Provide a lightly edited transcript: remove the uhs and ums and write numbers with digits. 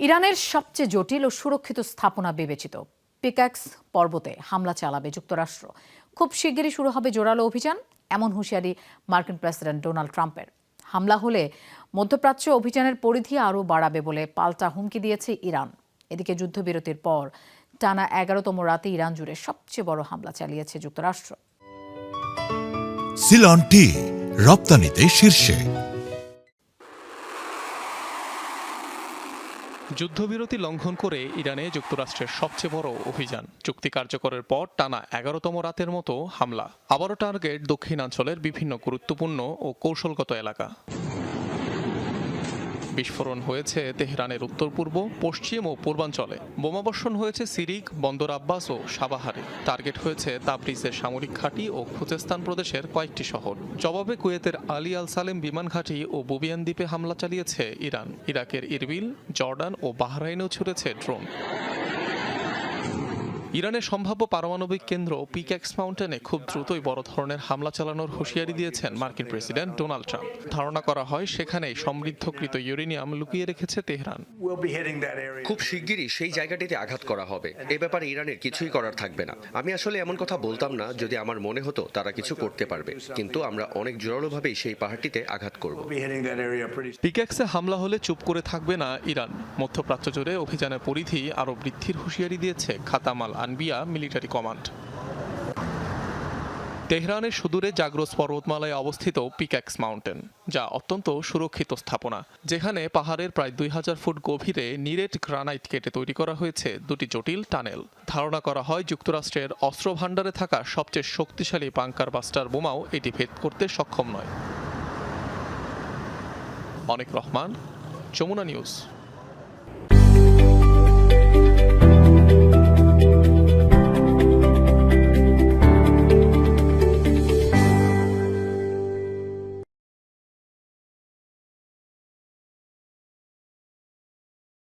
ইরানের সবচেয়ে জটিল ও সুরক্ষিত স্থাপনা বিবেচিত পিক্যাক্স পর্বতে হামলা চালাবে যুক্তরাষ্ট্র। খুব শিগগিরই শুরু হবে জোরালো অভিযান, এমন হুঁশিয়ারি মার্কিন প্রেসিডেন্ট ডোনাল্ড ট্রাম্পের। হামলা হলে মধ্যপ্রাচ্য অভিযানের পরিধি আরও বাড়াবে বলে পাল্টা হুমকি দিয়েছে ইরান। এদিকে যুদ্ধবিরতির পর টানা 11তম রাতে ইরান জুড়ে সবচেয়ে বড় হামলা চালিয়েছে যুক্তরাষ্ট্র। সিলন টি রপ্তানিতে শীর্ষে। যুদ্ধবিরতি লঙ্ঘন করে ইরানে যুক্তরাষ্ট্রের সবচেয়ে বড় অভিযান। চুক্তি কার্যকরের পর টানা 11তম রাতের মতো হামলা। আবারও টার্গেট দক্ষিণাঞ্চলের বিভিন্ন গুরুত্বপূর্ণ ও কৌশলগত এলাকা। বিস্ফোরণ হয়েছে তেহরানের উত্তর পূর্ব, পশ্চিম ও পূর্বাঞ্চলে। বোমাবর্ষণ হয়েছে সিরিক, বন্দর আব্বাস ও সাবাহারে। টার্গেট হয়েছে তাবরিজের সামরিক ঘাঁটি ও খুজেস্তান প্রদেশের কয়েকটি শহর। জবাবে কুয়েতের আলী আল সালেম বিমান ঘাঁটি ও বুবিয়ান দ্বীপে হামলা চালিয়েছে ইরান। ইরাকের ইরবিল, জর্ডান ও বাহরাইনেও ছুড়েছে ড্রোন। ইরানের সম্ভাব্য পারমাণবিক কেন্দ্র পিক্যাক্স মাউন্টেনে খুব দ্রুতই বড় ধরনের হামলা চালানোর হুঁশিয়ারি দিয়েছেন মার্কিন প্রেসিডেন্ট ডোনাল্ড ট্রাম্প। ধারণা করা হয় সেখানেই সমৃদ্ধকৃত ইউরেনিয়াম লুকিয়ে রেখেছে তেহরান। খুব শিগগিরই সেই জায়গাটিতে আঘাত করা হবে। এ ব্যাপারে ইরানের কিছুই করার থাকবে না। আমি আসলে এমন কথা বলতাম না যদি আমার মনে হতো তারা কিছু করতে পারবে, কিন্তু আমরা অনেক জোরালোভাবেই সেই পাহাড়টিতে আঘাত করব। পিক্যাক্সে হামলা হলে চুপ করে থাকবে না ইরান। মধ্যপ্রাচ্য জুড়ে অভিযানের পরিধি আরও বৃদ্ধির হুঁশিয়ারি দিয়েছে খাতাম আল আনবিয়া মিলিটারি কমান্ড। তেহরানের সুদূরে জাগ্রস পর্বতমালায় অবস্থিত পিক্যাক্স মাউন্টেন, যা অত্যন্ত সুরক্ষিত স্থাপনা, যেখানে পাহাড়ের প্রায় 2000 ফুট গভীরে নিরেট গ্রানাইট কেটে তৈরি করা হয়েছে দুটি জটিল টানেল। ধারণা করা হয় যুক্তরাষ্ট্রের অস্ত্র ভাণ্ডারে থাকা সবচেয়ে শক্তিশালী বাংকার বাস্টার বোমাও এটি ভেদ করতে সক্ষম নয়। অনেক রহমান, যমুনা নিউজ।